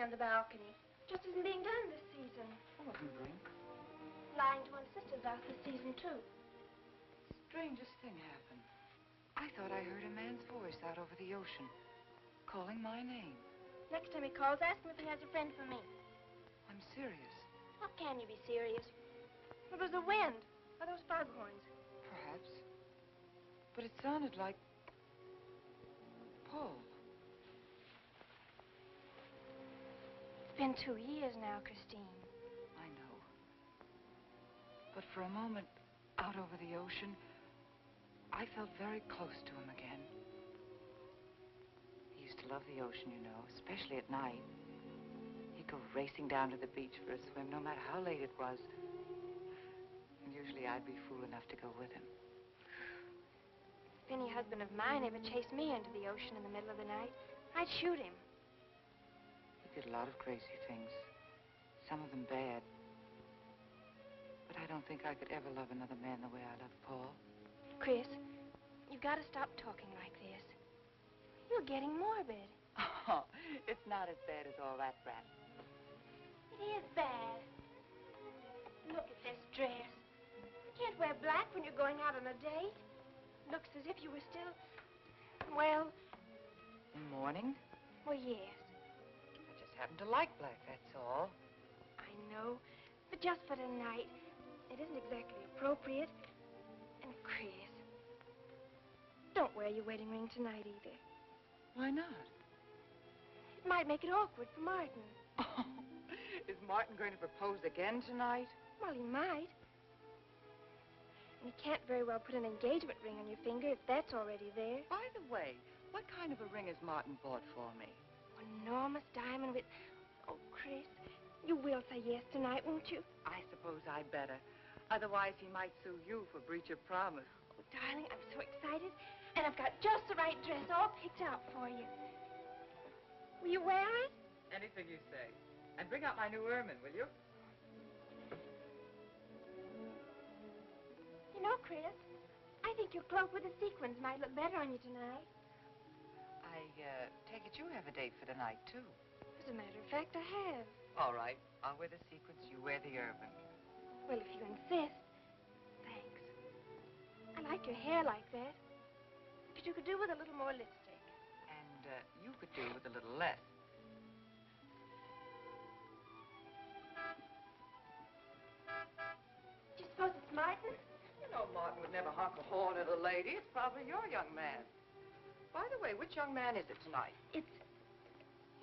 sitting on the balcony. Just isn't being done this season. I wasn't drink. Lying to one's sisters out this season, too. Strangest thing happened. I thought I heard a man's voice out over the ocean, calling my name. Next time he calls, ask him if he has a friend for me. I'm serious. How can you be serious? It was the wind, or those foghorns. Perhaps. But it sounded like Paul. It's been 2 years now, Christine. I know. But for a moment, out over the ocean, I felt very close to him again. He used to love the ocean, you know, especially at night. He'd go racing down to the beach for a swim, no matter how late it was. And usually I'd be fool enough to go with him. If any husband of mine ever chased me into the ocean in the middle of the night, I'd shoot him. He did a lot of crazy things, some of them bad. But I don't think I could ever love another man the way I love Paul. Chris, you've got to stop talking like this. You're getting morbid. Oh, it's not as bad as all that, Brat. It is bad. Look at this dress. You can't wear black when you're going out on a date. Looks as if you were still, well... In mourning? Well, yes. I just happen to like black, that's all. I know, but just for tonight, it isn't exactly appropriate. And Chris, don't wear your wedding ring tonight either. Why not? It might make it awkward for Martin. Oh, is Martin going to propose again tonight? Well, he might. And you can't very well put an engagement ring on your finger if that's already there. By the way, what kind of a ring has Martin bought for me? An enormous diamond with... Oh, Chris, you will say yes tonight, won't you? I suppose I'd better. Otherwise, he might sue you for breach of promise. Oh, darling, I'm so excited. And I've got just the right dress all picked out for you. Will you wear it? Anything you say. And bring out my new ermine, will you? You know, Chris, I think your cloak with the sequins might look better on you tonight. I take it you have a date for tonight, too. As a matter of fact, I have. All right. I'll wear the sequins, you wear the ermine. Well, if you insist. Thanks. I like your hair like that. But you could do with a little more lipstick. And you could do with a little less. Do you suppose it's Martin? You know, Martin would never honk a horn at a lady. It's probably your young man. By the way, which young man is it tonight? It's...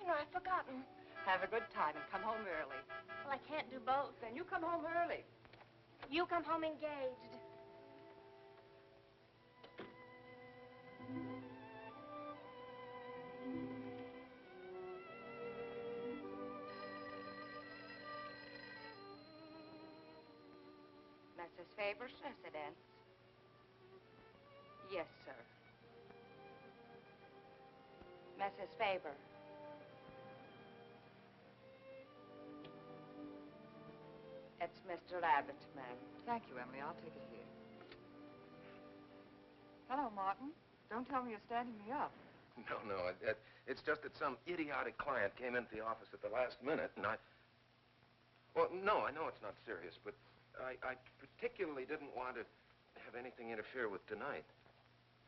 You know, I've forgotten. Have a good time and come home early. Well, I can't do both. Then you come home early. You come home engaged. Mrs. Faber's residence. Yes, sir. Mrs. Faber. It's Mr. Abbott, ma'am. Thank you, Emily. I'll take it here. Hello, Martin. Don't tell me you're standing me up. No. It's just that some idiotic client came into the office at the last minute, and Well, no, I know it's not serious, but I particularly didn't want to have anything interfere with tonight.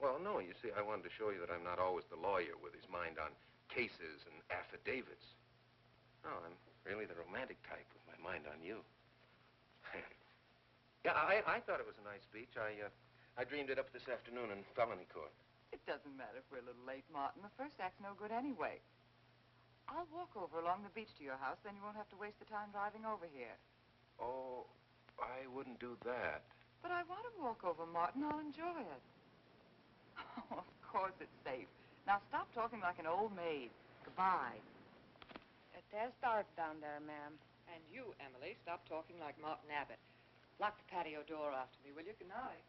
Well, no, you see, I wanted to show you that I'm not always the lawyer with his mind on cases and affidavits. No, I'm really the romantic type with my mind on you. Yeah, I thought it was a nice speech. I dreamed it up this afternoon in felony court. It doesn't matter if we're a little late, Martin. The first act's no good anyway. I'll walk over along the beach to your house, then you won't have to waste the time driving over here. Oh, I wouldn't do that. But I want to walk over, Martin. I'll enjoy it. Oh, of course it's safe. Now stop talking like an old maid. Goodbye. There's dark down there, ma'am. And you, Emily, stop talking like Martin Abbott. Lock the patio door after me, will you? Good night.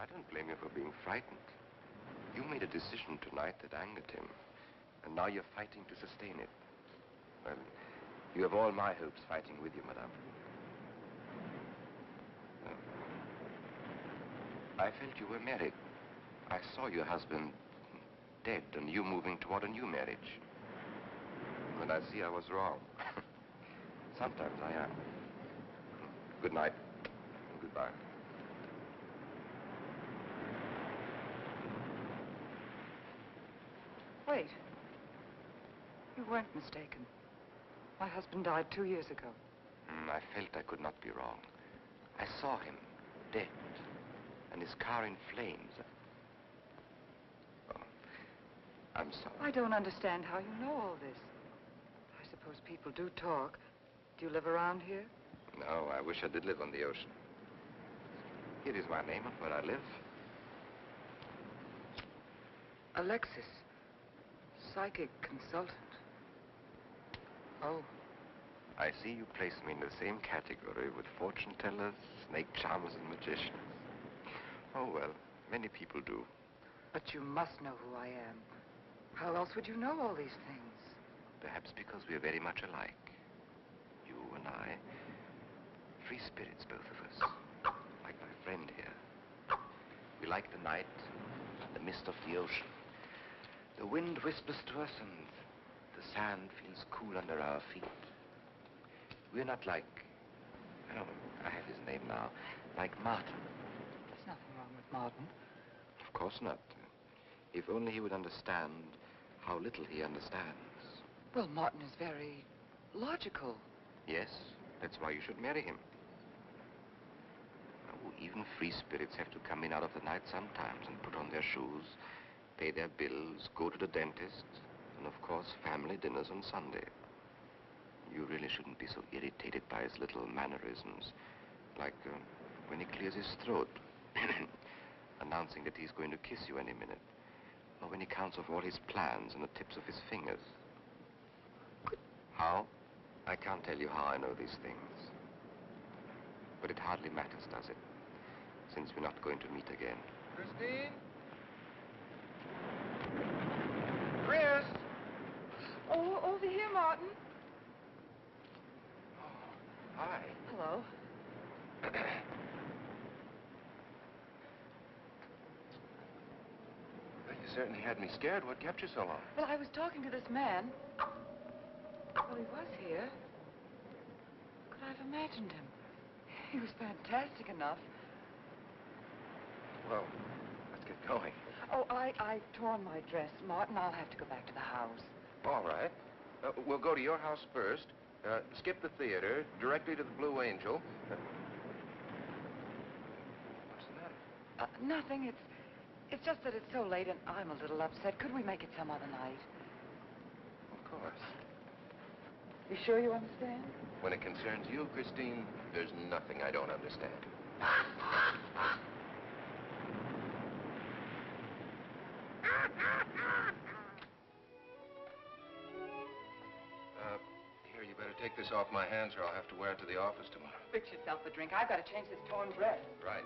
I don't blame you for being frightened. You made a decision tonight that angered him, and now you're fighting to sustain it. Well, you have all my hopes fighting with you, madame. I felt you were married. I saw your husband dead and you moving toward a new marriage. And I see I was wrong. Sometimes I am. Good night. And goodbye. Wait. You weren't mistaken. My husband died 2 years ago. I felt I could not be wrong. I saw him, dead, and his car in flames. Oh, I'm sorry. I don't understand how you know all this. I suppose people do talk. Do you live around here? No, I wish I did live on the ocean. Here is my name and where I live. Alexis. Psychic consultant. Oh. I see you place me in the same category with fortune tellers, snake charmers, and magicians. Oh, well, many people do. But you must know who I am. How else would you know all these things? Perhaps because we are very much alike. You and I. Free spirits, both of us. Like my friend here. We like the night, the mist of the ocean. The wind whispers to us and the sand feels cool under our feet. We're not like, oh, I have his name now, like Martin. There's nothing wrong with Martin. Of course not. If only he would understand how little he understands. Well, Martin is very logical. Yes, that's why you should marry him. Oh, even free spirits have to come in out of the night sometimes and put on their shoes, pay their bills, go to the dentist, and of course, family dinners on Sunday. You really shouldn't be so irritated by his little mannerisms, like when he clears his throat, announcing that he's going to kiss you any minute, or when he counts off all his plans on the tips of his fingers. How? I can't tell you how I know these things. But it hardly matters, does it? Since we're not going to meet again. Christine? Chris! Oh, over here, Martin. Hi. Hello. Well, you certainly had me scared. What kept you so long? Well, I was talking to this man. Well, he was here. Could I have imagined him? He was fantastic enough. Well, let's get going. Oh, I torn my dress. Martin, I'll have to go back to the house. All right. We'll go to your house first, skip the theater, directly to the Blue Angel. What's the matter? Nothing. It's just that it's so late and I'm a little upset. Could we make it some other night? Of course. You sure you understand? When it concerns you, Christine, there's nothing I don't understand. Here, you better take this off my hands or I'll have to wear it to the office tomorrow. Fix yourself a drink. I've got to change this torn dress. Right.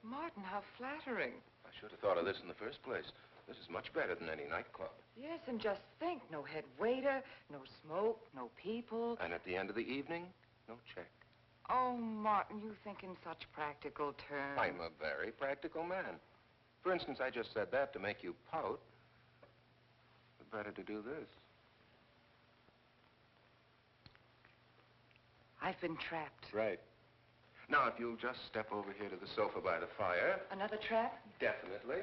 Martin, how flattering. I should have thought of this in the first place. This is much better than any nightclub. Yes, and just think, no head waiter, no smoke, no people. And at the end of the evening, no check. Oh, Martin, you think in such practical terms. I'm a very practical man. For instance, I just said that to make you pout. But better to do this. I've been trapped. Right. Now, if you'll just step over here to the sofa by the fire. Another trap? Definitely.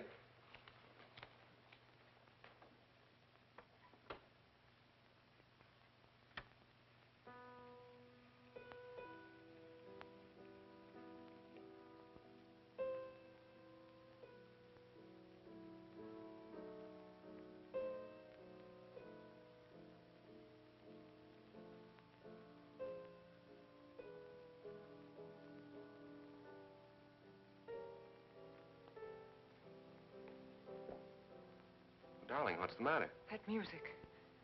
Darling, what's the matter? That music.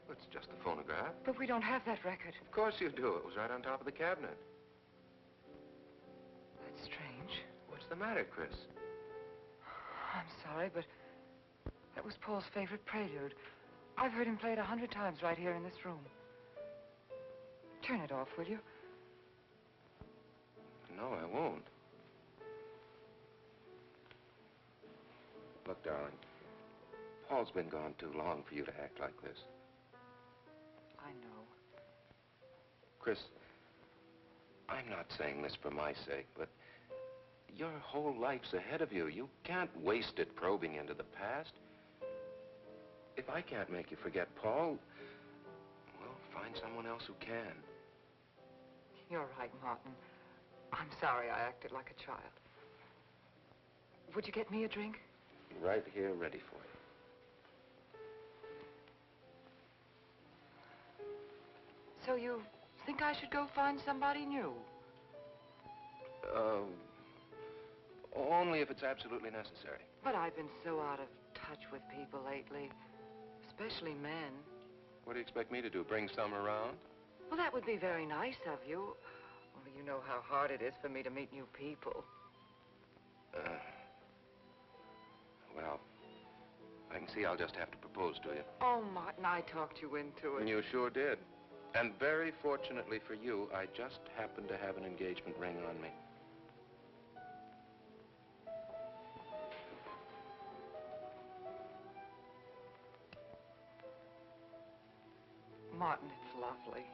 It's just a phonograph. But we don't have that record. Of course you do. It was right on top of the cabinet. That's strange. What's the matter, Chris? I'm sorry, but that was Paul's favorite prelude. I've heard him play it 100 times right here in this room. Turn it off, will you? No, I won't. Look, darling, Paul's been gone too long for you to act like this. I know. Chris, I'm not saying this for my sake, but your whole life's ahead of you. You can't waste it probing into the past. If I can't make you forget Paul, well, find someone else who can. You're right, Martin. I'm sorry I acted like a child. Would you get me a drink? Right here, ready for you. So you think I should go find somebody new? Only if it's absolutely necessary. But I've been so out of touch with people lately, especially men. What do you expect me to do, bring some around? Well, that would be very nice of you. Only you know how hard it is for me to meet new people. Well, I can see I'll just have to propose to you. Oh, Martin, I talked you into it. You sure did. And very fortunately for you, I just happen to have an engagement ring on me. Martin, it's lovely.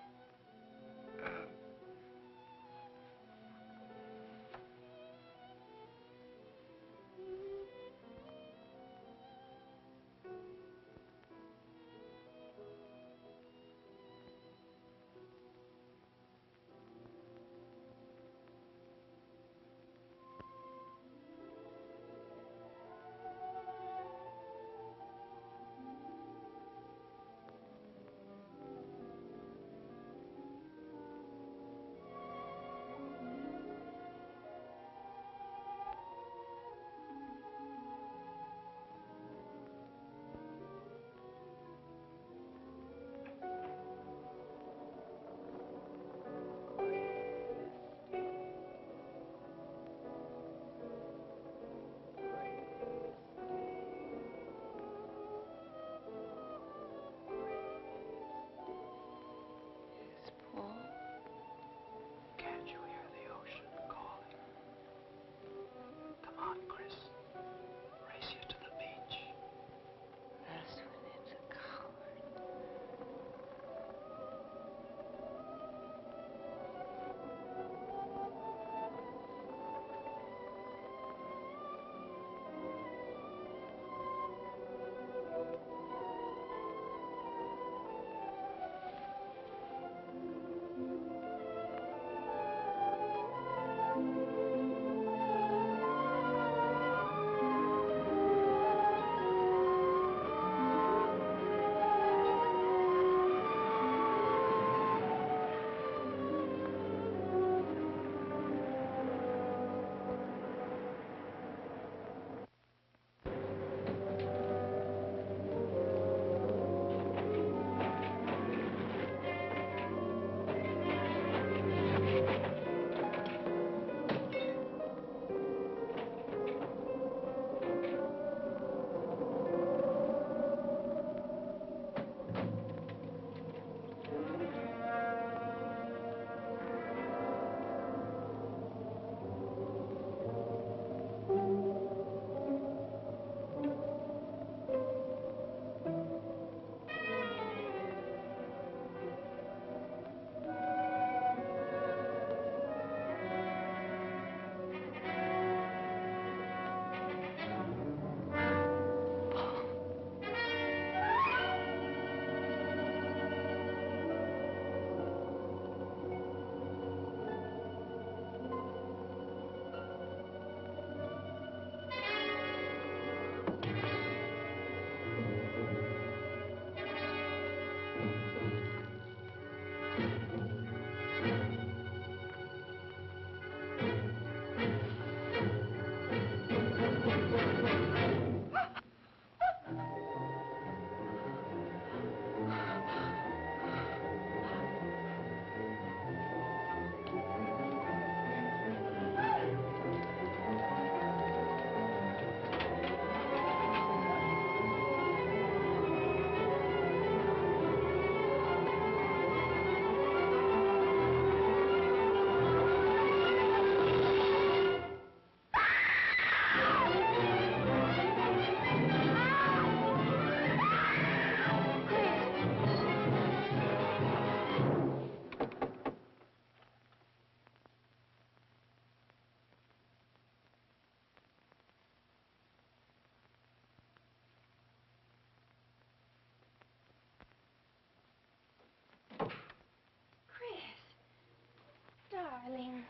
darling.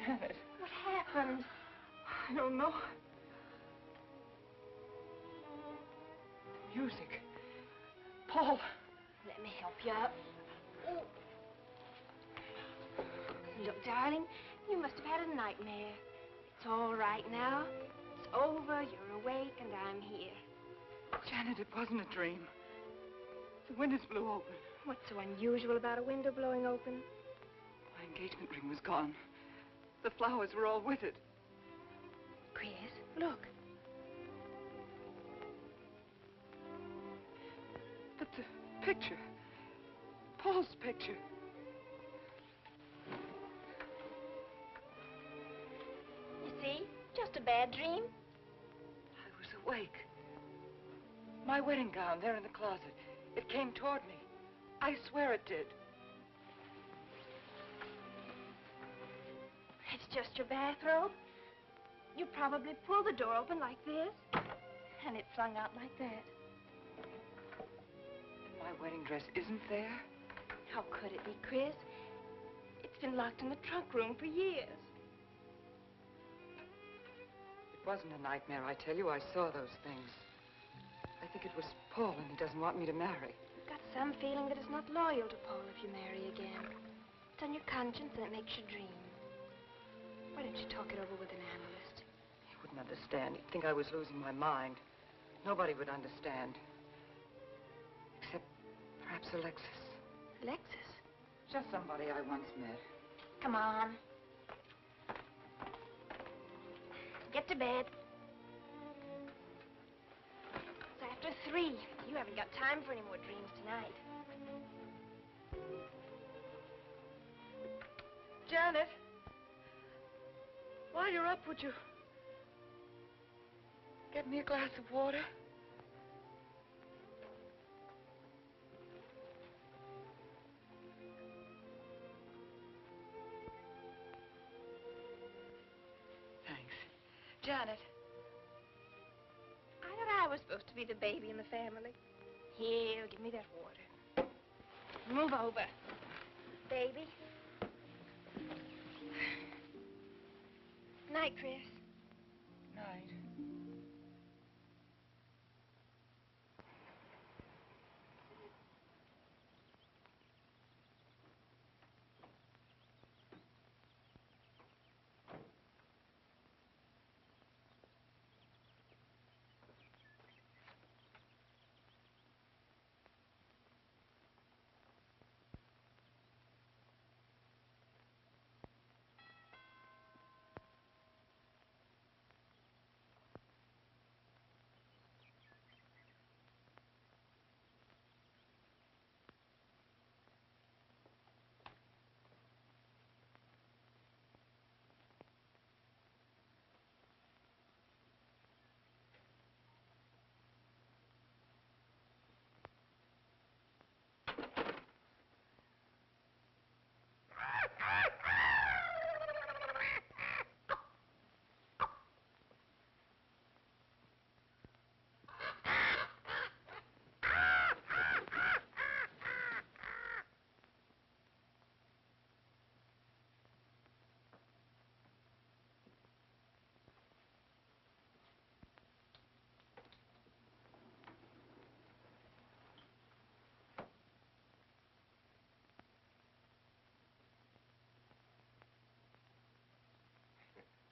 Janet, What happened? I don't know. The music. Paul. Let me help you up. Oh. Look, darling, you must have had a nightmare. It's all right now. It's over, you're awake, and I'm here. Janet, it wasn't a dream. The windows blew open. What's so unusual about a window blowing open? My engagement ring was gone. The flowers were all with it. Chris, look. But the picture. Paul's picture. You see? Just a bad dream. I was awake. My wedding gown there in the closet. It came toward me. I swear it did. It's just your bathrobe. You probably pulled the door open like this, and it flung out like that. And my wedding dress isn't there? How could it be, Chris? It's been locked in the trunk room for years. It wasn't a nightmare, I tell you. I saw those things. I think it was Paul, and he doesn't want me to marry. You've got some feeling that it's not loyal to Paul if you marry again. It's on your conscience, and it makes you dream. Why don't you talk it over with an analyst? He wouldn't understand. He'd think I was losing my mind. Nobody would understand. Except perhaps Alexis. Alexis? Just somebody I once met. Come on. Get to bed. It's after 3. You haven't got time for any more dreams tonight. Janet! While you're up, would you get me a glass of water? Thanks. Janet. I thought I was supposed to be the baby in the family. Here, give me that water. Move over. Baby. Night, Chris. Night.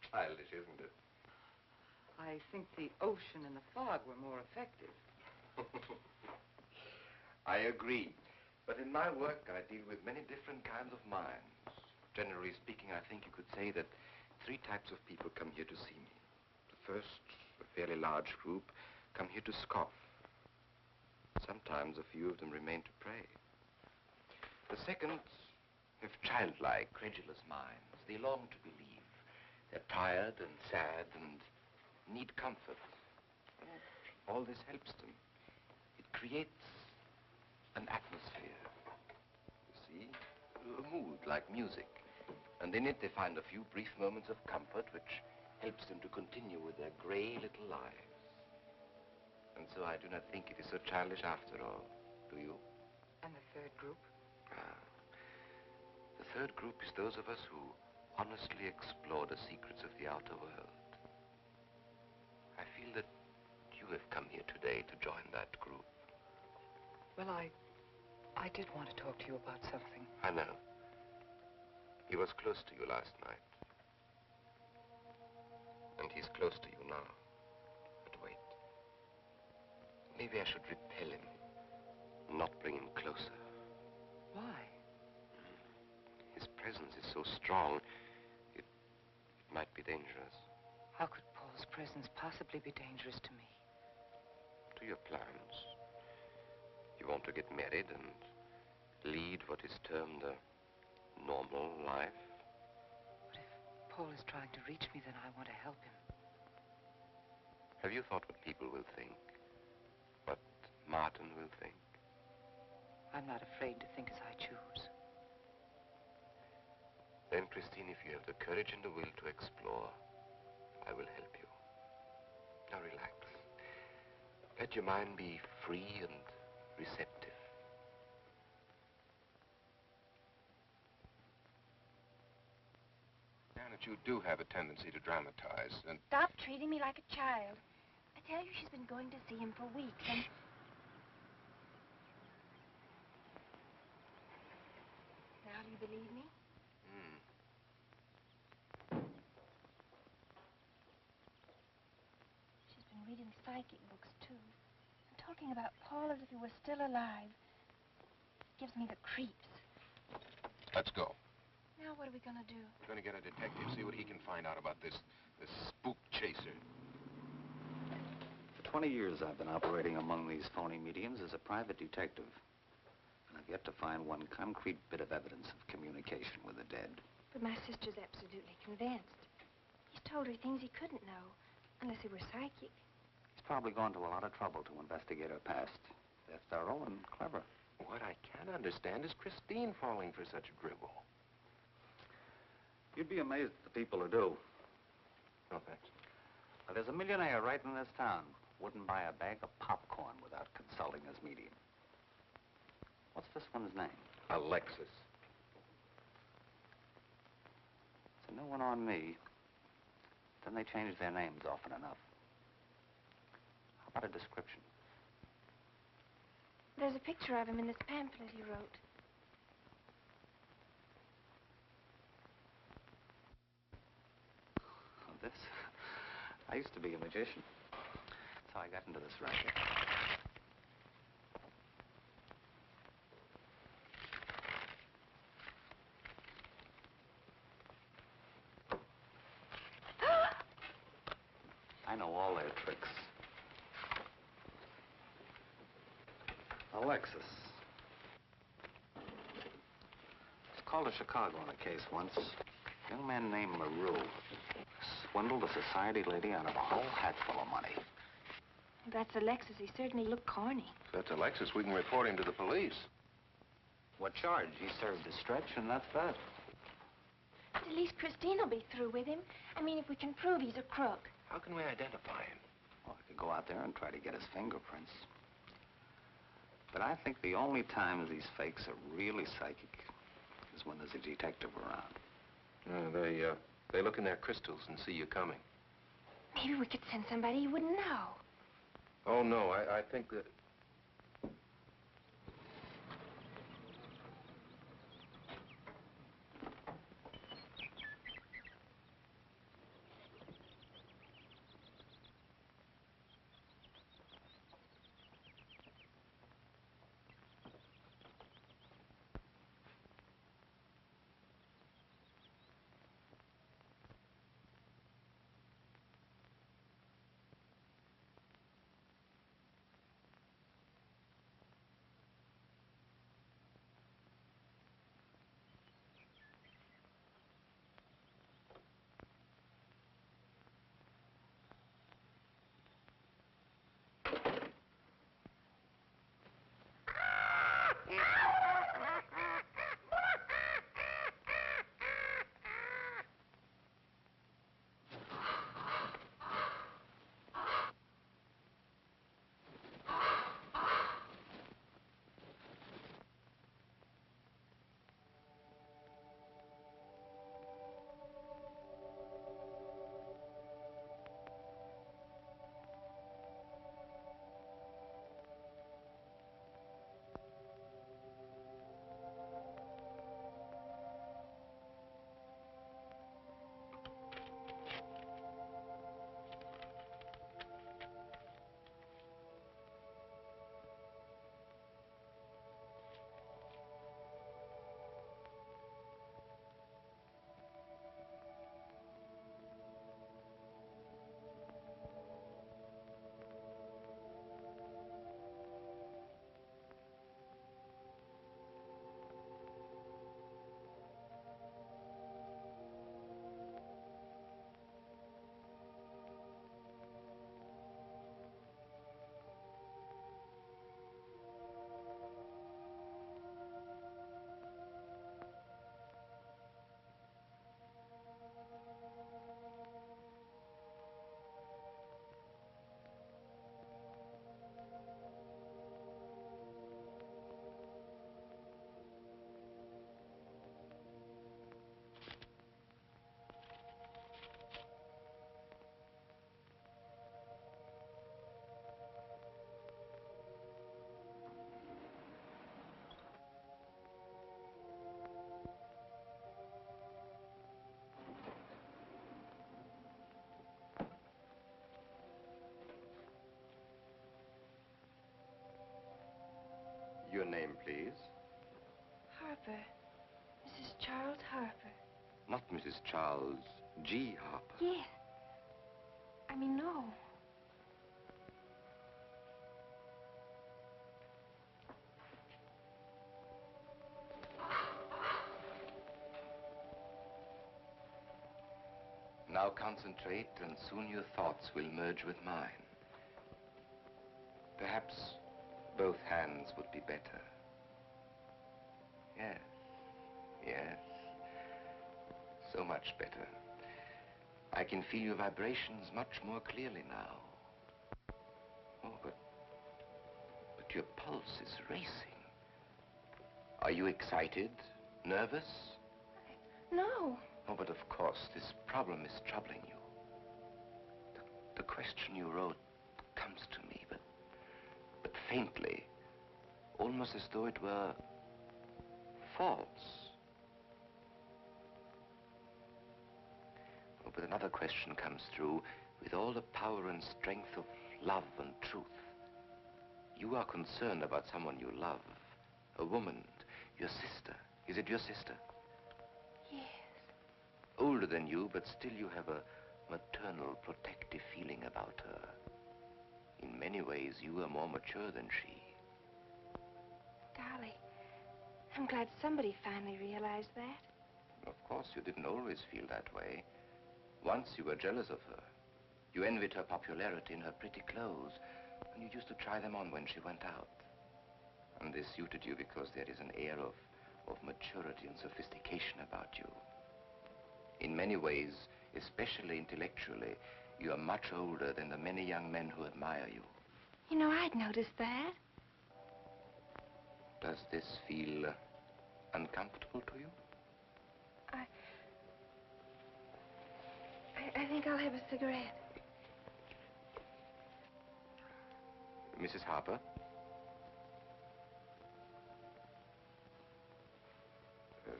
Childish, isn't it? I think the ocean and the fog were more effective. I agree. But in my work, I deal with many different kinds of minds. Generally speaking, I think you could say that 3 types of people come here to see me. The first, a fairly large group, come here to scoff. Sometimes a few of them remain to pray. The second have childlike, credulous minds. They long to believe. They're tired and sad and need comfort. And all this helps them. It creates an atmosphere. You see? A mood like music. And in it they find a few brief moments of comfort which helps them to continue with their gray little lives. And so I do not think it is so childish after all. Do you? And the third group? The third group is those of us who honestly explore the secrets of the outer world. I feel that you have come here today to join that group. Well, I did want to talk to you about something. I know. He was close to you last night. And he's close to you now. But wait. Maybe I should repel him. Not bring him closer. Why? His presence is so strong, it might be dangerous. How could Paul's presence possibly be dangerous to me? To your plans. You want to get married and lead what is termed a normal life. But if Paul is trying to reach me, then I want to help him. Have you thought what people will think? What Martin will think? I'm not afraid to think as I choose. Then, Christine, if you have the courage and the will to explore, I will help you. Now relax. Let your mind be free and receptive. Janet, you do have a tendency to dramatize, and... Stop treating me like a child. I tell you, she's been going to see him for weeks, and... Now do you believe me? She's been reading psychic books, too. And talking about Paul as if he were still alive. Gives me the creeps. Let's go. Now what are we gonna do? We're going to get a detective, see what he can find out about this spook chaser. For 20 years, I've been operating among these phony mediums as a private detective. And I've yet to find one concrete bit of evidence of communication with the dead. But my sister's absolutely convinced. He's told her things he couldn't know, unless he were psychic. He's probably gone to a lot of trouble to investigate her past. They're thorough and clever. What I can't understand is Christine falling for such dribble. You'd be amazed at the people who do. No, thanks. Well, there's a millionaire right in this town. Wouldn't buy a bag of popcorn without consulting his medium. What's this one's name? Alexis. It's a new one on me. Then they change their names often enough. How about a description? There's a picture of him in this pamphlet he wrote. This? I used to be a magician. That's how I got into this racket. I know all their tricks. Alexis. It's called a Chicago on a case once. A young man named LaRue swindled a society lady out of a whole hatful of money. That's Alexis. He certainly looked corny. If that's Alexis, we can report him to the police. What charge? He served his stretch, and that's that. But at least Christine will be through with him. I mean, if we can prove he's a crook. How can we identify him? Well, I could go out there and try to get his fingerprints. But I think the only times these fakes are really psychic is when there's a detective around. They look in their crystals and see you coming. Maybe we could send somebody he wouldn't know. Oh, no, I think that... Mrs. Charles G. Harper. Yes. I mean, no. Now concentrate, and soon your thoughts will merge with mine. Perhaps both hands would be better. Yes, yes. So much better. I can feel your vibrations much more clearly now. Oh, but your pulse is racing. Are you excited? Nervous? No. Oh, but of course, this problem is troubling you. The question you wrote comes to me, but faintly, almost as though it were false. Oh, but another question comes through with all the power and strength of love and truth. You are concerned about someone you love, a woman, your sister. Is it your sister? Yes. Older than you, but still you have a maternal, protective feeling about her. In many ways, you are more mature than she. Golly, I'm glad somebody finally realized that. Of course, you didn't always feel that way. Once you were jealous of her. You envied her popularity in her pretty clothes, and you used to try them on when she went out. And this suited you because there is an air of maturity and sophistication about you. In many ways, especially intellectually, you are much older than the many young men who admire you. You know, I'd noticed that. Does this feel uncomfortable to you? I think I'll have a cigarette. Mrs. Harper?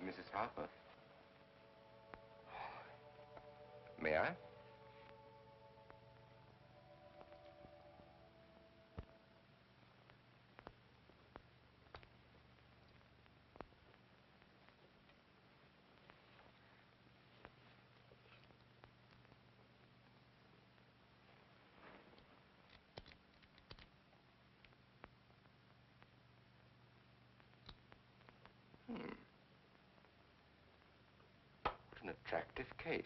Mrs. Harper? May I? What an attractive case.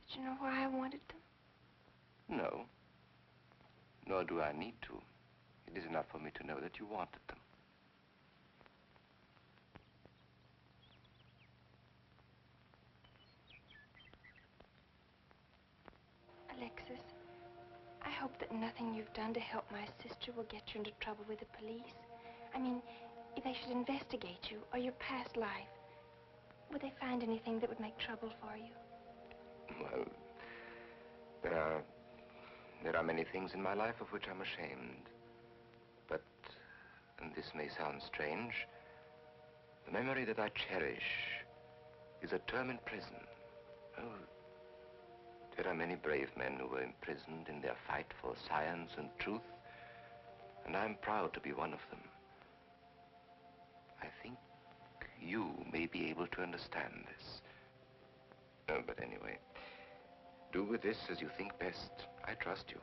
Did you know why I wanted them? No. Nor do I need to. It is enough for me to know that you wanted them. Alexis, I hope that nothing you've done to help my sister will get you into trouble with the police. I mean, if they should investigate you or your past life, would they find anything that would make trouble for you? Well, there are many things in my life of which I'm ashamed. But, and this may sound strange, the memory that I cherish is a term in prison. Oh, there are many brave men who were imprisoned in their fight for science and truth, and I'm proud to be one of them. I think you may be able to understand this. Oh, but anyway, do with this as you think best. I trust you.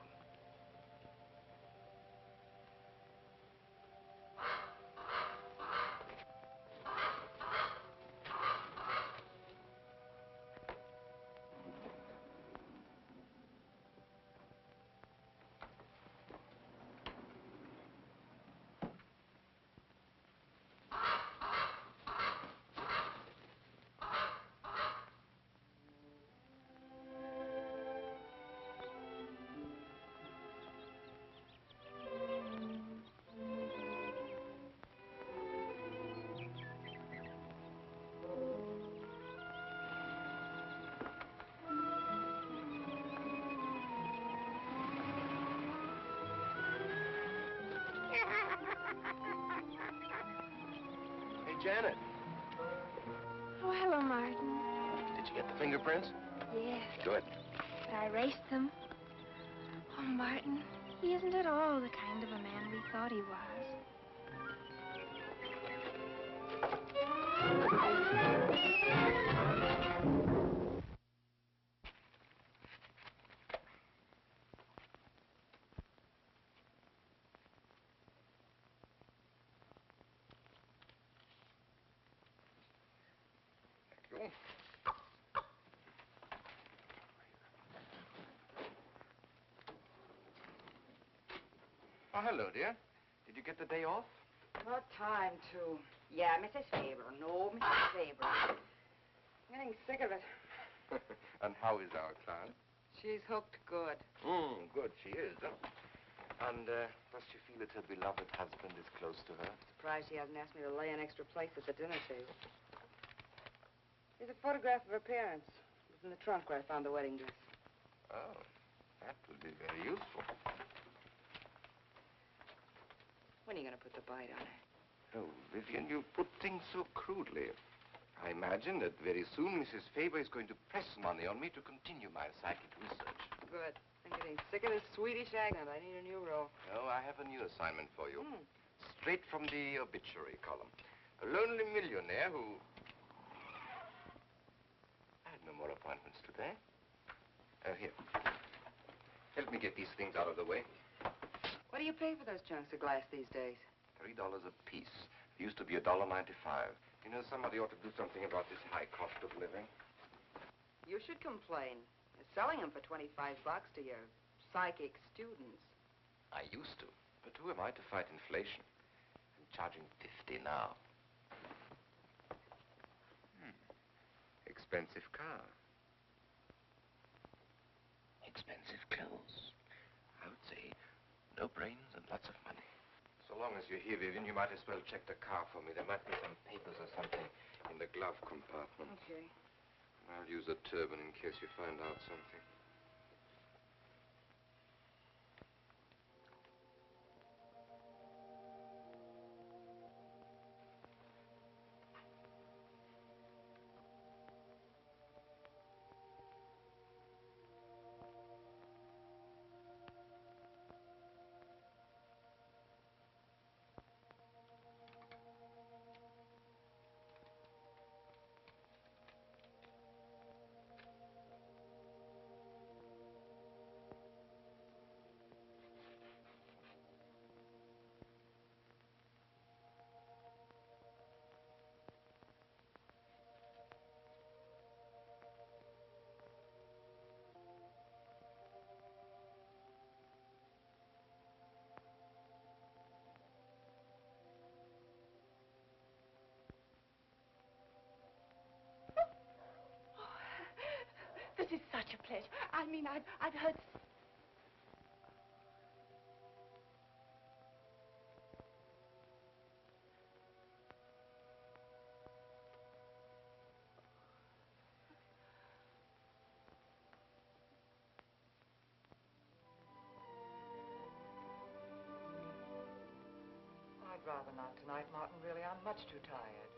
Janet. Oh, hello, Martin. Did you get the fingerprints? Yes, Good. but I erased them. Oh, Martin, he isn't at all the kind of a man we thought he was. Thank you. Oh, hello, dear. Did you get the day off? What time to? Yeah, Mrs. Faber. No, Mrs. Faber. I'm getting sick of it. And how is our client? She's hooked good. Good, she is. And does she feel that her beloved husband is close to her? Surprised she hasn't asked me to lay an extra place at the dinner table. Here's a photograph of her parents. It was in the trunk where I found the wedding dress. Oh, that would be very useful. When are you going to put the bite on her? Oh, Vivian, you put things so crudely. I imagine that very soon Mrs. Faber is going to press money on me to continue my psychic research. Good. I'm getting sick of this Swedish accent. I need a new role. Oh, I have a new assignment for you. Straight from the obituary column. A lonely millionaire who... I had no more appointments today. Here. Help me get these things out of the way. What do you pay for those chunks of glass these days? $3 a piece. It used to be $1.95. You know, somebody ought to do something about this high cost of living. You should complain. You're selling them for 25 bucks to your psychic students. I used to. But who am I to fight inflation? I'm charging 50 now. Expensive car. Expensive clothes. I would say no brains and lots of money. So long as you're here, Vivian, you might as well check the car for me. There might be some papers or something in the glove compartment. Okay. I'll use a turban in case you find out something. This is such a pleasure. I mean, I've heard... I'd rather not tonight, Martin, really. I'm much too tired.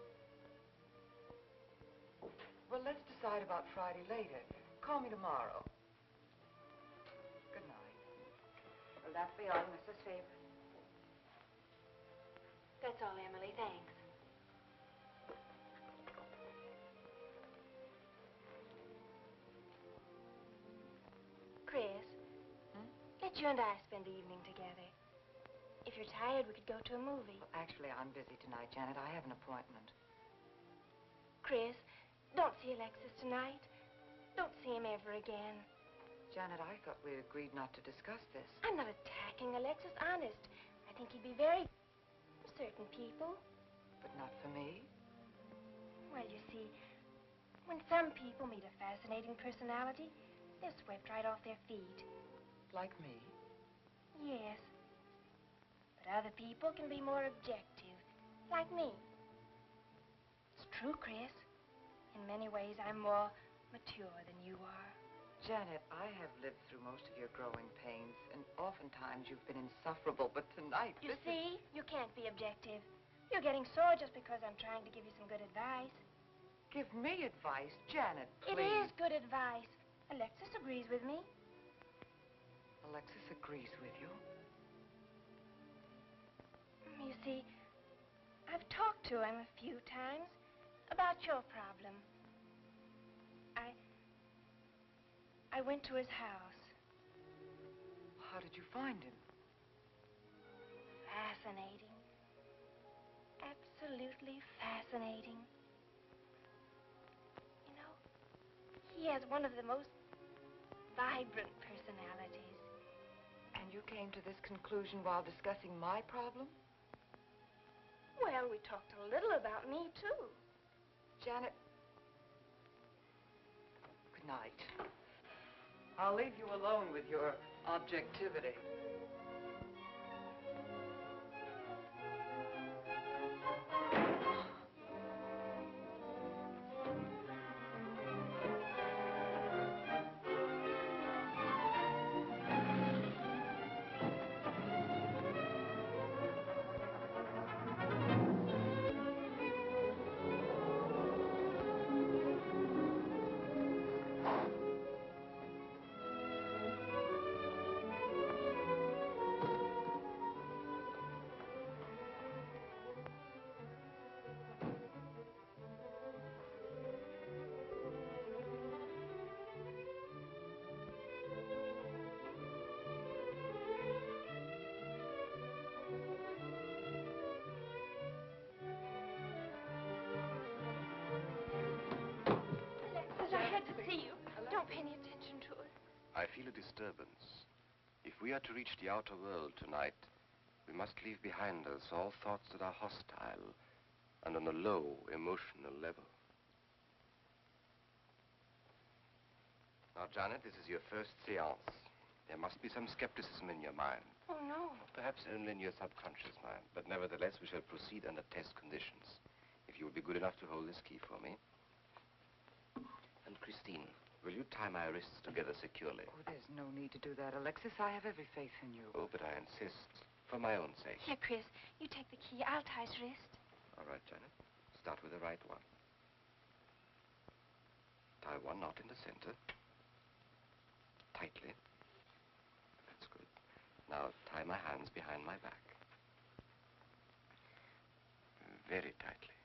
Well, let's decide about Friday later. Call me tomorrow. Good night. Will that be all, Mrs. Faber? That's all, Emily. Thanks. Chris, let you and I spend the evening together. If you're tired, we could go to a movie. Well, actually, I'm busy tonight, Janet. I have an appointment. Chris, don't see Alexis tonight. Don't see him ever again. Janet, I thought we agreed not to discuss this. I'm not attacking Alexis, honest. I think he'd be very... for certain people. But not for me? Well, you see, when some people meet a fascinating personality, they're swept right off their feet. Like me? Yes. But other people can be more objective, like me. It's true, Chris. In many ways, I'm more mature than you are. Janet, I have lived through most of your growing pains, and oftentimes you've been insufferable, but tonight, You see, you can't be objective. You're getting sore just because I'm trying to give you some good advice. Give me advice, Janet, please. It is good advice. Alexis agrees with me. Alexis agrees with you. You see, I've talked to him a few times about your problem. I went to his house. How did you find him? Fascinating. Absolutely fascinating. You know, he has one of the most vibrant personalities. And you came to this conclusion while discussing my problem? Well, we talked a little about me, too. Janet, good night. I'll leave you alone with your objectivity. Alexis, I had to see you. Don't pay any attention to it. I feel a disturbance. If we are to reach the outer world tonight, we must leave behind us all thoughts that are hostile and on a low emotional level. Now, Janet, this is your first seance. There must be some skepticism in your mind. Oh, no. Perhaps only in your subconscious mind, but nevertheless we shall proceed under test conditions. If you will be good enough to hold this key for me. And Christine, will you tie my wrists together securely? Oh, there's no need to do that, Alexis. I have every faith in you. Oh, but I insist, for my own sake. Here, Chris, you take the key. I'll tie his wrist. All right, Janet. Start with the right one. Tie one knot in the center. Tightly. That's good. Now tie my hands behind my back. Very tightly.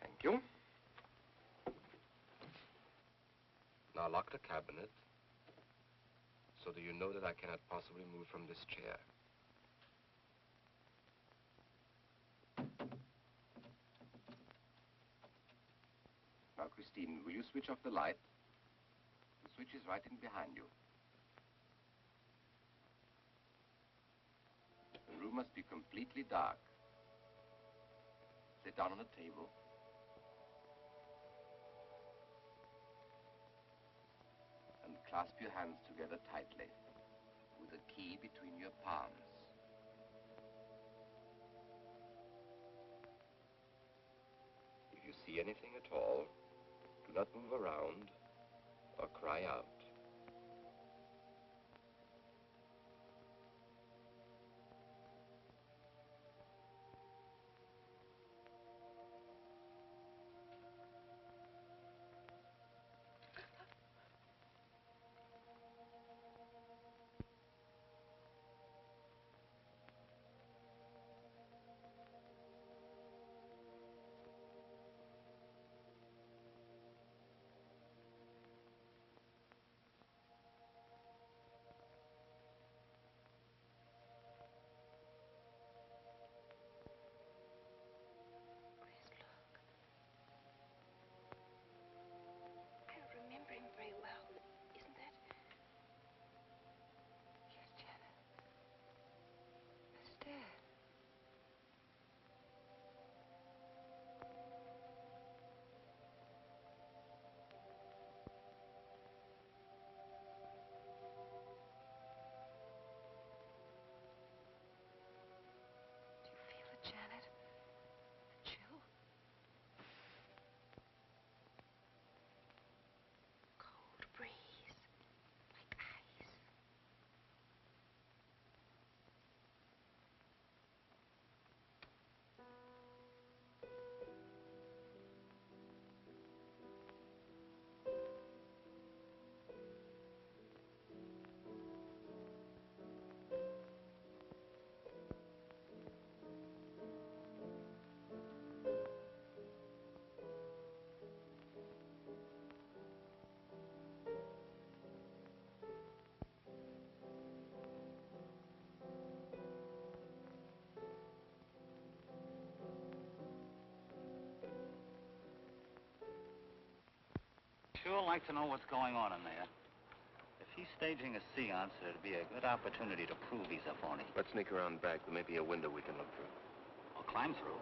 Thank you. Now lock the cabinet so that you know that I cannot possibly move from this chair. Now, Christine, will you switch off the light? The switch is right in behind you. The room must be completely dark. Sit down on a table. And clasp your hands together tightly, with a key between your palms. If you see anything at all, do not move around or cry out. sure like to know what's going on in there. If he's staging a seance, it'd be a good opportunity to prove he's a phony. Let's sneak around back. There may be a window we can look through. I'll climb through.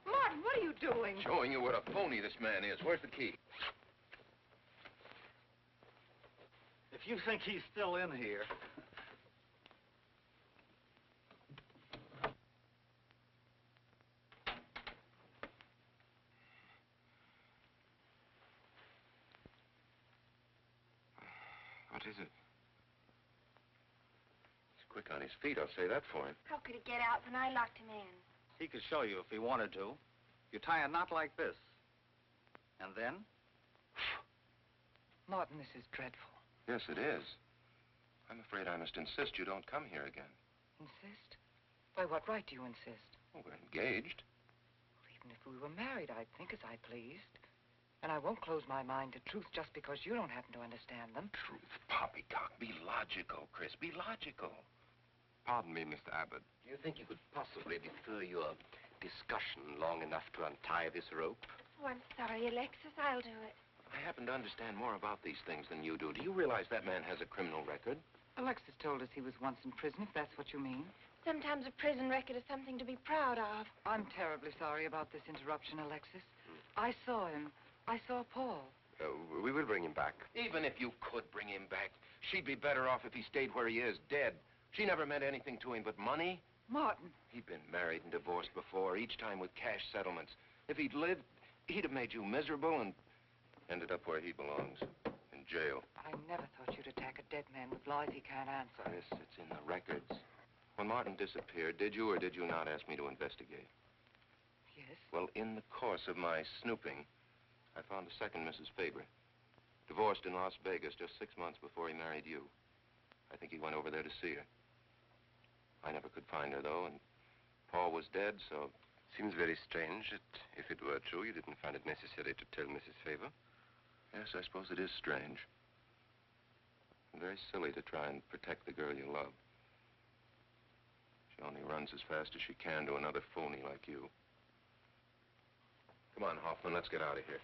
Martin, what are you doing? Showing you what a phony this man is. Where's the key? If you think he's still in here... What is it? He's quick on his feet, I'll say that for him. How could he get out when I locked him in? He could show you if he wanted to. You tie a knot like this. And then? Martin, this is dreadful. Yes, it is. I'm afraid I must insist you don't come here again. Insist? By what right do you insist? Oh, we're engaged. Well, even if we were married, I'd think as I pleased. And I won't close my mind to truth just because you don't happen to understand them. Truth, poppycock. Be logical, Chris. Be logical. Pardon me, Mr. Abbott. Do you think you could possibly defer your discussion long enough to untie this rope? Oh, I'm sorry, Alexis. I'll do it. I happen to understand more about these things than you do. Do you realize that man has a criminal record? Alexis told us he was once in prison, if that's what you mean. Sometimes a prison record is something to be proud of. I'm terribly sorry about this interruption, Alexis. I saw him. I saw Paul. We will bring him back. Even if you could bring him back, she'd be better off if he stayed where he is, dead. She never meant anything to him but money. Martin. He'd been married and divorced before, each time with cash settlements. If he'd lived, he'd have made you miserable and ended up where he belongs, in jail. I never thought you'd attack a dead man with lies he can't answer. Yes, it's in the records. When Martin disappeared, did you or did you not ask me to investigate? Yes? Well, in the course of my snooping, I found a second Mrs. Faber. Divorced in Las Vegas just 6 months before he married you. I think he went over there to see her. I never could find her, though, and Paul was dead, so... Seems very strange that if it were true, you didn't find it necessary to tell Mrs. Faber. Yes, I suppose it is strange. And very silly to try and protect the girl you love. She only runs as fast as she can to another phony like you. Come on, Hoffman, let's get out of here.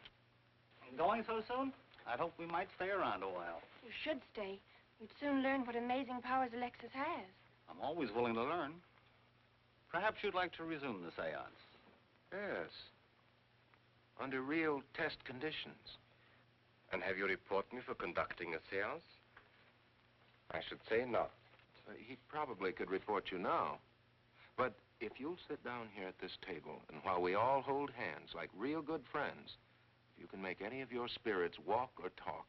Going so soon? I'd hoped we might stay around a while. You should stay. You'd soon learn what amazing powers Alexis has. I'm always willing to learn. Perhaps you'd like to resume the seance. Yes. Under real test conditions. And have you report me for conducting a seance? I should say not. He probably could report you now. But if you'll sit down here at this table, and while we all hold hands like real good friends, if you can make any of your spirits walk or talk,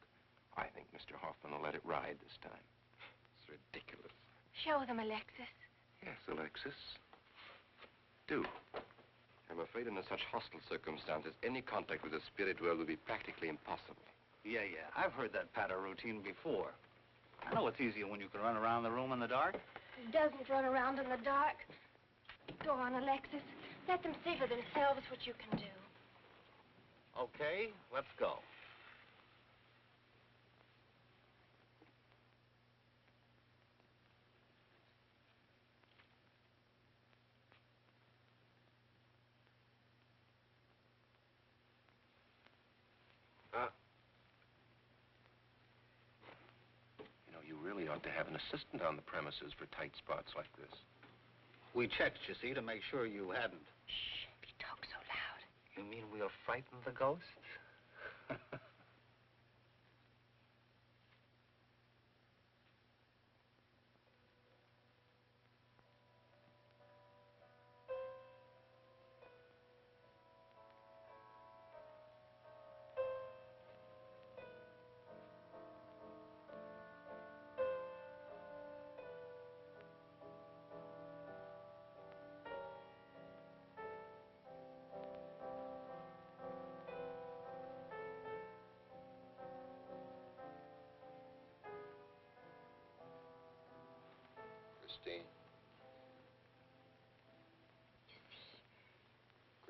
I think Mr. Hoffman will let it ride this time. It's ridiculous. Show them, Alexis. Yes, Alexis. Do. I'm afraid under such hostile circumstances, any contact with the spirit world will be practically impossible. Yeah. I've heard that patter routine before. I know it's easier when you can run around the room in the dark. He doesn't run around in the dark. Go on, Alexis. Let them see for themselves what you can do. Okay, let's go. You know, you really ought to have an assistant on the premises for tight spots like this. We checked, you see, to make sure you hadn't. Shh, he talks so loud. You mean we'll frighten the ghosts?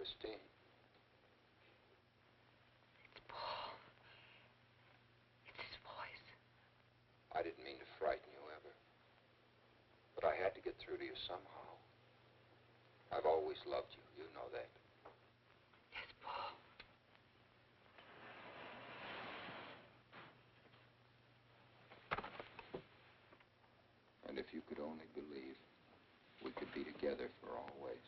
Christine. It's Paul. It's his voice. I didn't mean to frighten you ever. But I had to get through to you somehow. I've always loved you. You know that. Yes, Paul. And if you could only believe, we could be together for always.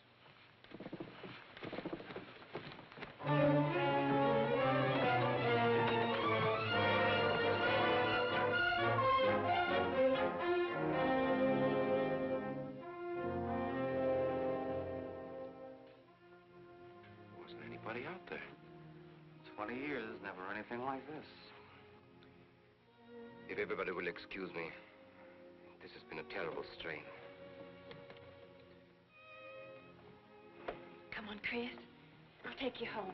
Wasn't anybody out there. 20 years, never anything like this. If everybody will excuse me, this has been a terrible strain. Come on, Chris. I'll take you home.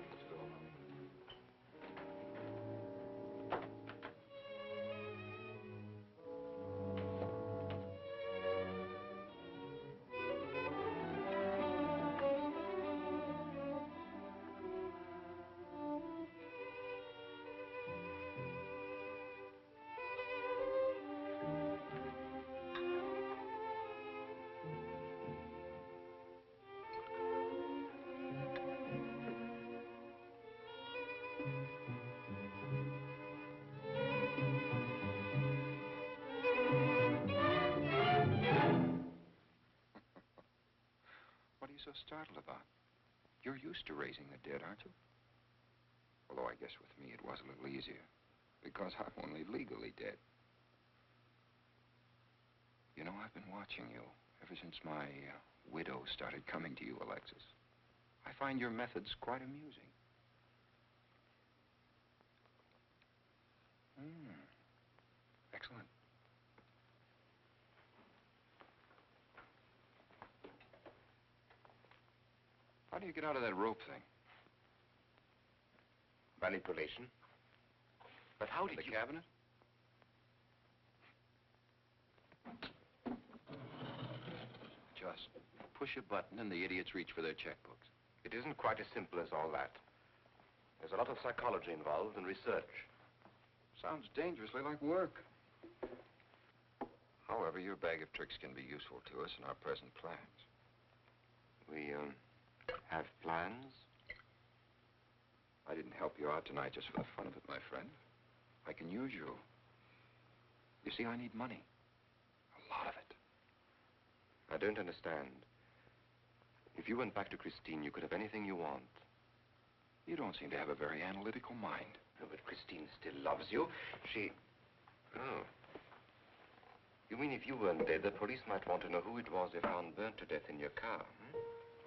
What are you so startled about? You're used to raising the dead, aren't you? Although I guess with me it was a little easier, because I'm only legally dead. You know, I've been watching you ever since my widow started coming to you, Alexis. I find your methods quite amusing. Excellent. How do you get out of that rope thing? Manipulation. But how did The you... cabinet? Just push a button and the idiots reach for their checkbooks. It isn't quite as simple as all that. There's a lot of psychology involved and research. Sounds dangerously like work. However, your bag of tricks can be useful to us in our present plans. We, have plans? I didn't help you out tonight just for the fun of it, my friend. I can use you. You see, I need money. A lot of it. I don't understand. If you went back to Christine, you could have anything you want. You don't seem to have a very analytical mind. No, but Christine still loves you. She... Oh. You mean if you weren't dead, the police might want to know who it was they found burnt to death in your car, hmm?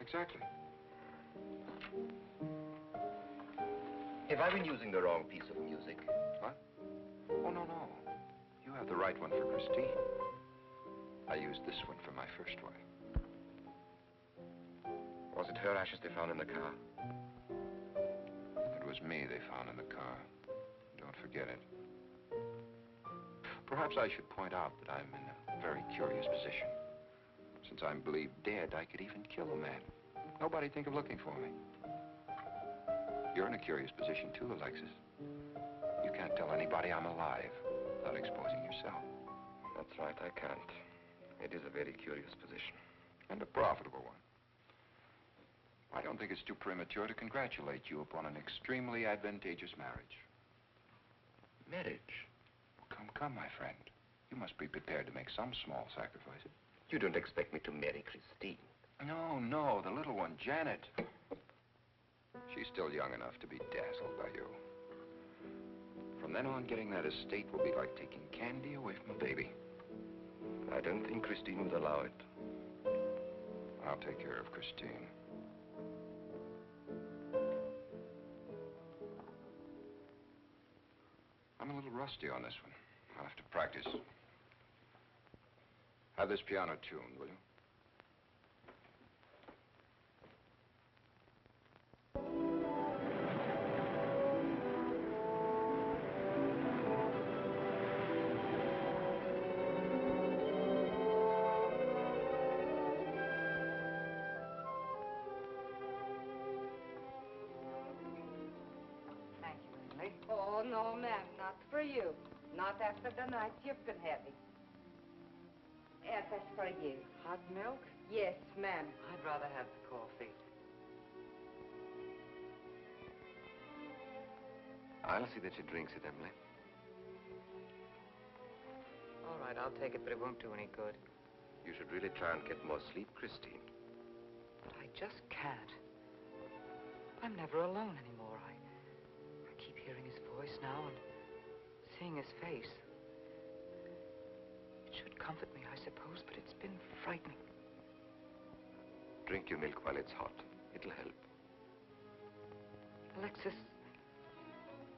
Exactly. Have I been using the wrong piece of music? What? Oh, no, no. You have the right one for Christine. I used this one for my first wife. Was it her ashes they found in the car? It was me they found in the car. Don't forget it. Perhaps I should point out that I'm in a very curious position. Since I'm believed dead, I could even kill a man. Nobody'd think of looking for me. You're in a curious position, too, Alexis. You can't tell anybody I'm alive without exposing yourself. That's right, I can't. It is a very curious position. And a profitable one. I don't think it's too premature to congratulate you upon an extremely advantageous marriage. Marriage? Come, my friend. You must be prepared to make some small sacrifices. You don't expect me to marry Christine. No, the little one, Janet. She's still young enough to be dazzled by you. From then on, getting that estate will be like taking candy away from a baby. I don't think Christine would allow it. I'll take care of Christine. I'm a little rusty on this one. I'll have to practice. Have this piano tuned, will you? Oh, no, ma'am, not for you. Not after the night you've been having. Yes, that's for you. Hot milk? Yes, ma'am. I'd rather have the coffee. I'll see that she drinks it, Emily. All right, I'll take it, but it won't do any good. You should really try and get more sleep, Christine. But I just can't. I'm never alone anymore. I keep hearing his voice now and seeing his face. It should comfort me, I suppose, but it's been frightening. Drink your milk while it's hot. It'll help. Alexis,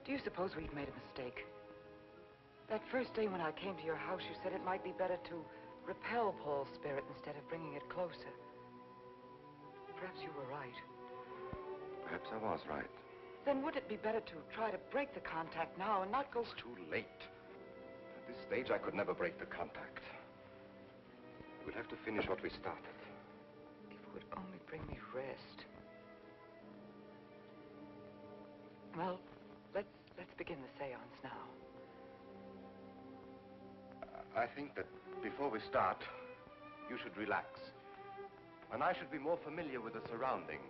do you suppose we've made a mistake? That first day when I came to your house, you said it might be better to repel Paul's spirit instead of bringing it closer. Perhaps you were right. Perhaps I was right. Then would it be better to try to break the contact now and not go... It's too late. At this stage, I could never break the contact. We'll have to finish what we started. If it would only bring me rest. Well, let's begin the seance now. I think that before we start, you should relax. And I should be more familiar with the surroundings.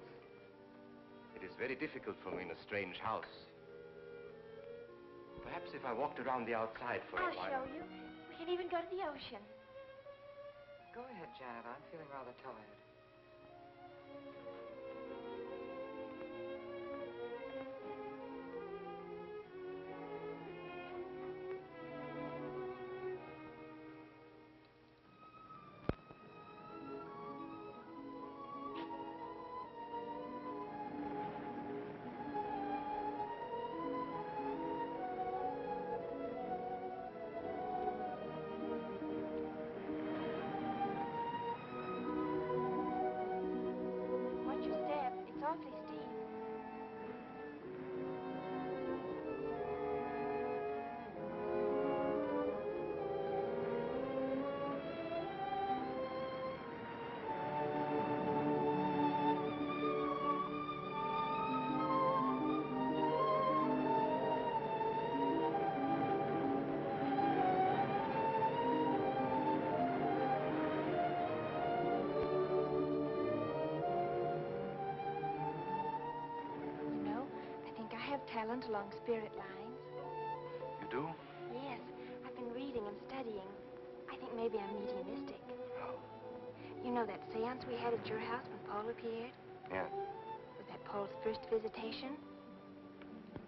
It is very difficult for me in a strange house. Perhaps if I walked around the outside for a while... I'll show you. We can even go to the ocean. Go ahead, Janet. I'm feeling rather tired. Watch your step. It's awfully steep. You know, I think I have talent along spirit lines. You do? Yes, I've been reading and studying. I think maybe I'm mediumistic. Oh. You know that seance we had at your house when Paul appeared? Yeah. Was that Paul's first visitation?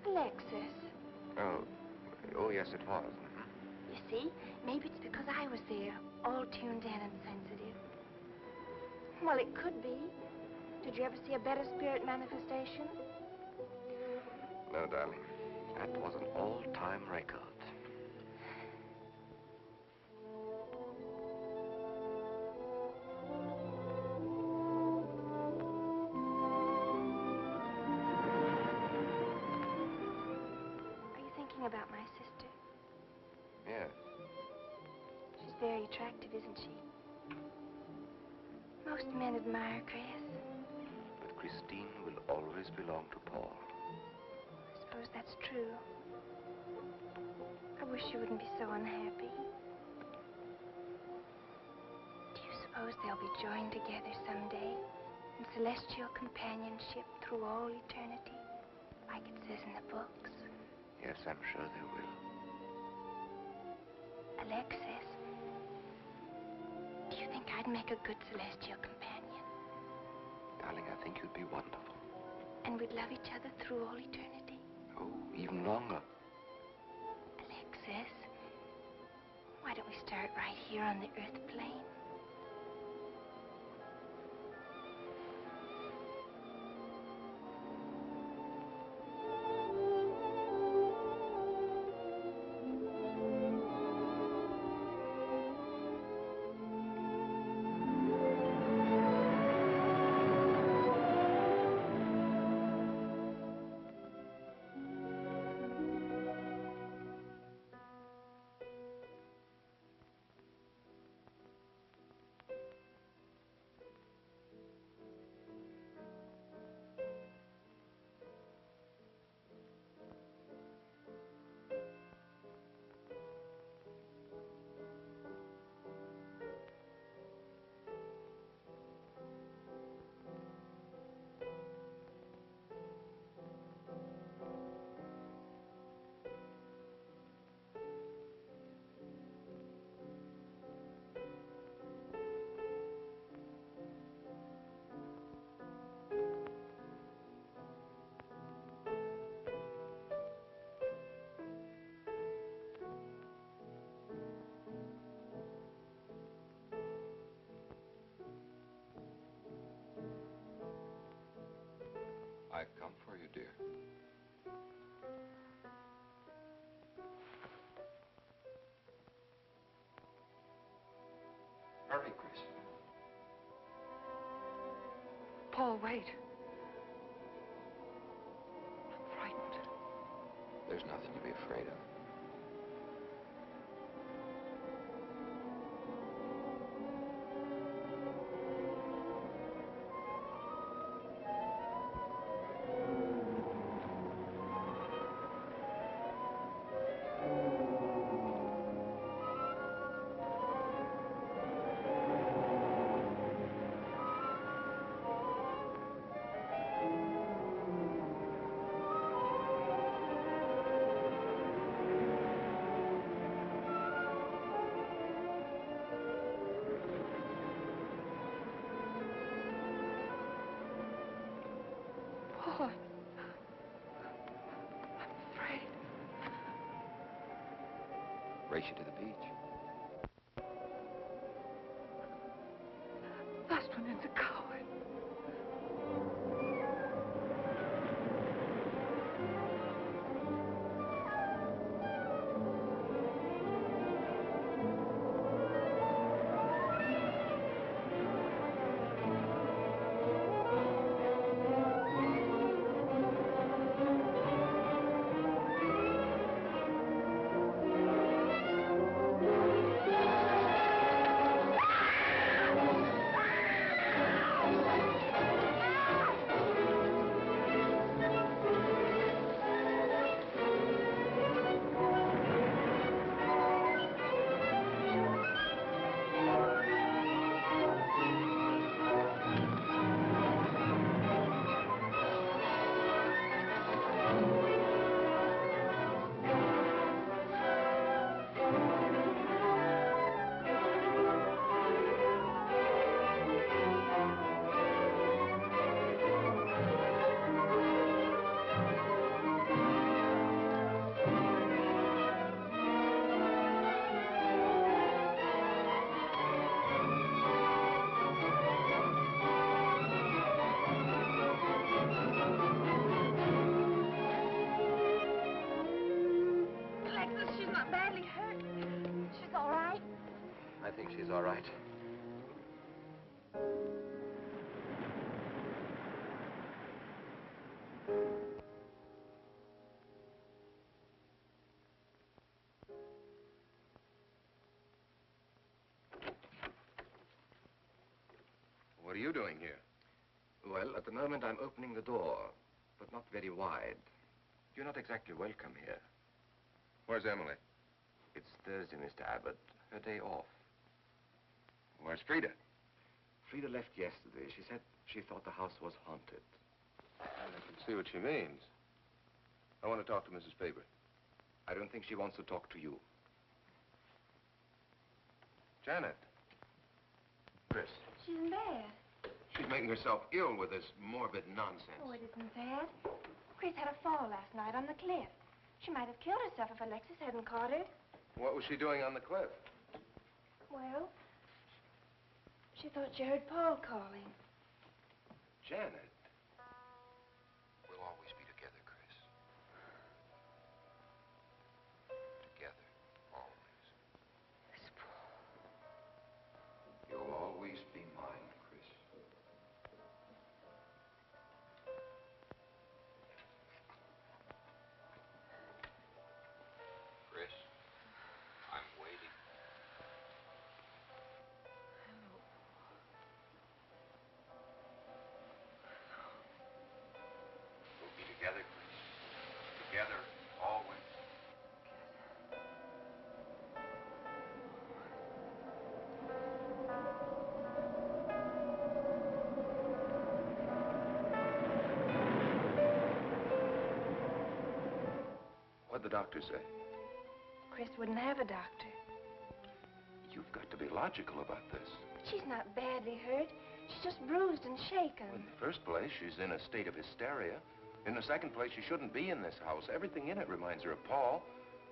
Alexis. Oh, yes, it was. Mhm. You see, maybe it's because I was there, all tuned in and sensitive. Well, it could be. Did you ever see a better spirit manifestation? No, darling. That was an all-time record. Are you thinking about my sister? Yes. She's very attractive, isn't she? Most men admire Chris. But Christine will always belong to Paul. I suppose that's true. I wish she wouldn't be so unhappy. Do you suppose they'll be joined together someday in celestial companionship through all eternity, like it says in the books? Yes, I'm sure they will. Alexis, do you think I'd make a good celestial companion? Darling, I think you'd be wonderful. And we'd love each other through all eternity? Oh, even longer. Alexis, why don't we start right here on the earth plane? I've come for you, dear. Hurry, Chris. Paul, wait. I'm frightened. There's nothing to be afraid of. Paul, I'm afraid. Race you to the beach. Last one in's a coward. Alexis, she's not badly hurt. She's all right. I think she's all right. What are you doing here? Well, at the moment I'm opening the door, but not very wide. You're not exactly welcome here. Where's Emily? It's Thursday, Mr. Abbott. Her day off. Where's Frida? Frida left yesterday. She said she thought the house was haunted. I can see what she means. I want to talk to Mrs. Faber. I don't think she wants to talk to you. Janet. Chris. She's in bed. She's making herself ill with this morbid nonsense. Oh, it isn't that. Chris had a fall last night on the cliff. She might have killed herself if Alexis hadn't caught her. What was she doing on the cliff? Well, she thought she heard Paul calling. Janet. We'll always be together, Chris. Together, always. This Paul. You'll always be mine, Chris. Chris, I'm waiting. We'll be together, Chris. Together, always. What'd the doctor say? Chris wouldn't have a doctor. You've got to be logical about this. But she's not badly hurt. She's just bruised and shaken. In the first place, she's in a state of hysteria. In the second place, she shouldn't be in this house. Everything in it reminds her of Paul.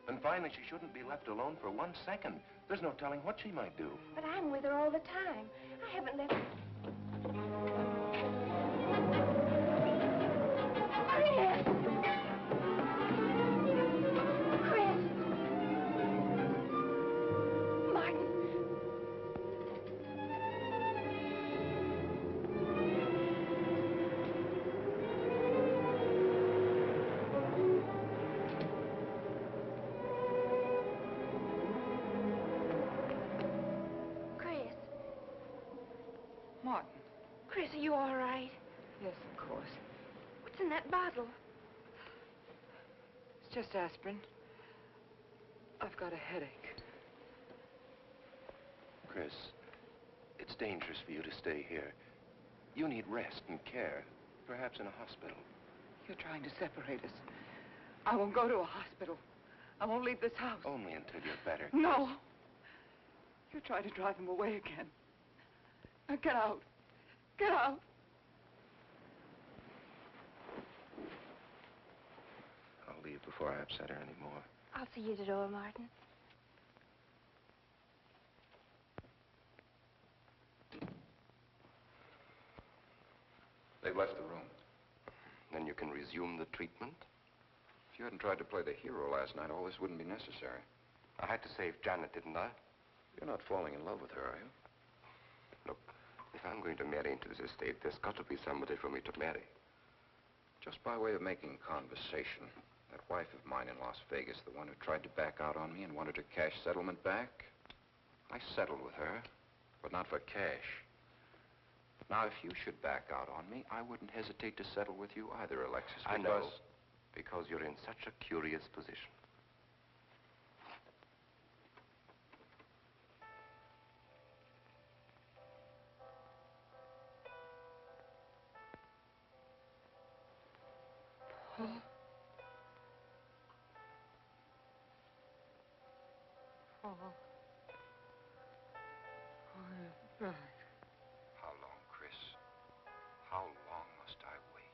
And finally, she shouldn't be left alone for 1 second. There's no telling what she might do. But I'm with her all the time. I haven't left... that bottle? It's just aspirin. I've got a headache. Chris, it's dangerous for you to stay here. You need rest and care, perhaps in a hospital. You're trying to separate us. I won't go to a hospital. I won't leave this house. Only until you're better. No. You're trying to drive him away again. Now get out. Get out. I'll leave before I upset her anymore. I'll see you at the door, Martin. They've left the room. Then you can resume the treatment? If you hadn't tried to play the hero last night, all this wouldn't be necessary. I had to save Janet, didn't I? You're not falling in love with her, are you? Look, if I'm going to marry into this estate, there's got to be somebody for me to marry. Just by way of making conversation, that wife of mine in Las Vegas, the one who tried to back out on me and wanted her cash settlement back, I settled with her, but not for cash. Now, if you should back out on me, I wouldn't hesitate to settle with you either, Alexis, I because... know, because you're in such a curious position. How long, Chris? How long must I wait?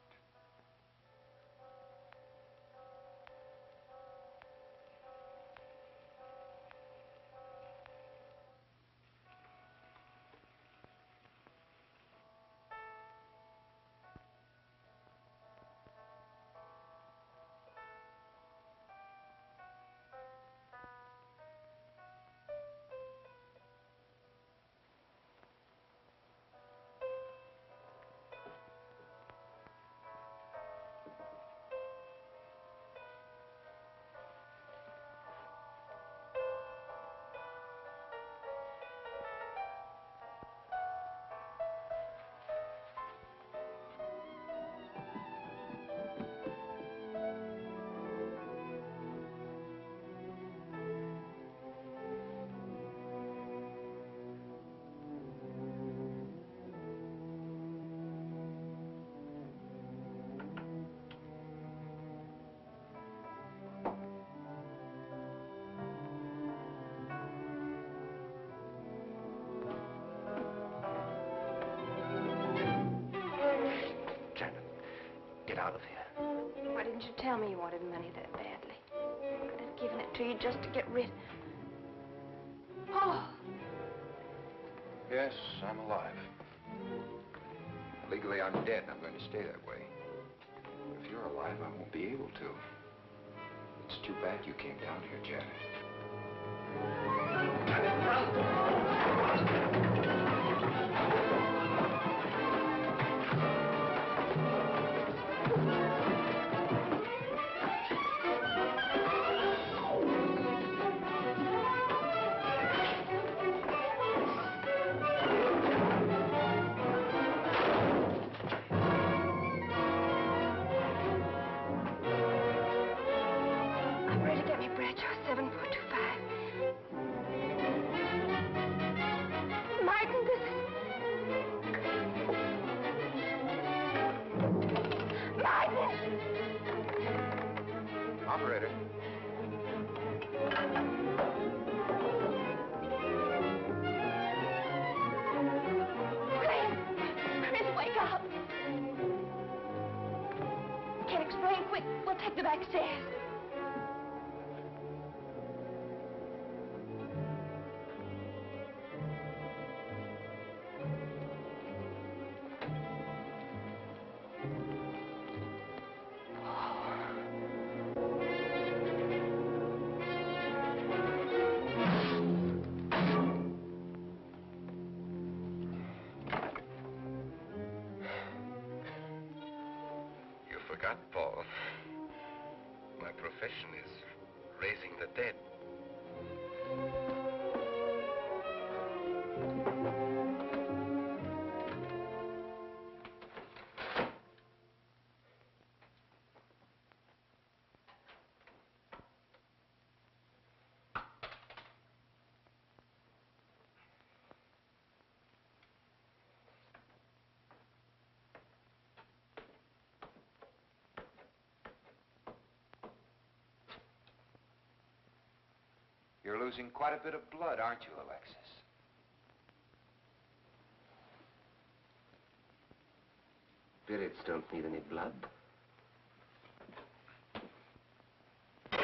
Get out of here. Why didn't you tell me you wanted money that badly? I could have given it to you just to get rid... Oh! Yes, I'm alive. Legally, I'm dead, and I'm going to stay that way. But if you're alive, I won't be able to. It's too bad you came down here, Janet. Operator. Chris, wake up. Can't explain. Quick, we'll take the back stairs. Forgot, Paul. My profession is raising the dead. You're losing quite a bit of blood, aren't you, Alexis? Spirits don't need any blood. Do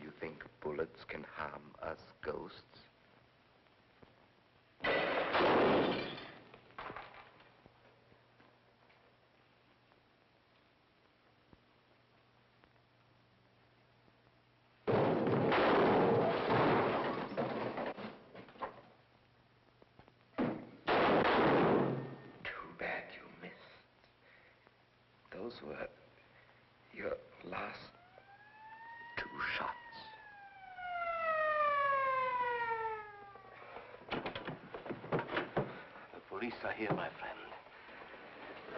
you think bullets can harm us ghosts? Those were your last 2 shots. The police are here, my friend.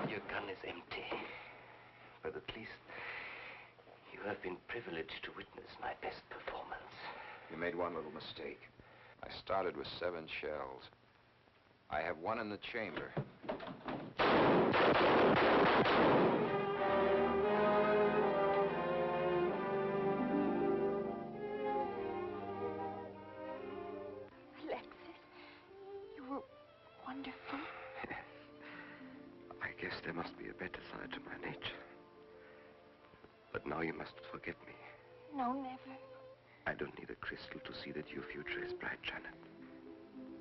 Your gun is empty. But at least you have been privileged to witness my best performance. You made one little mistake. I started with 7 shells. I have 1 in the chamber. Alexis, you were wonderful. I guess there must be a better side to my nature. But now you must forget me. No, never. I don't need a crystal to see that your future is bright, Janet.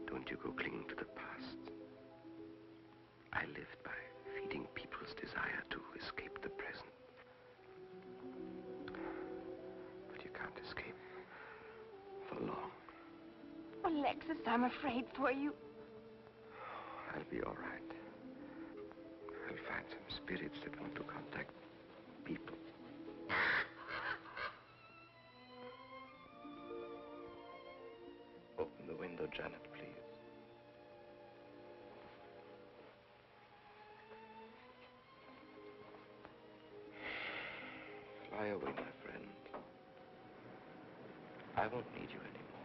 Don't you go clinging to the past. I lived by feeding people's desire to escape the present. But you can't escape for long. Oh, Alexis, I'm afraid for you. I'll be all right. I'll find some spirits that want to contact people. Open the window, Janet, please. Fly away, my friend. I won't need you anymore.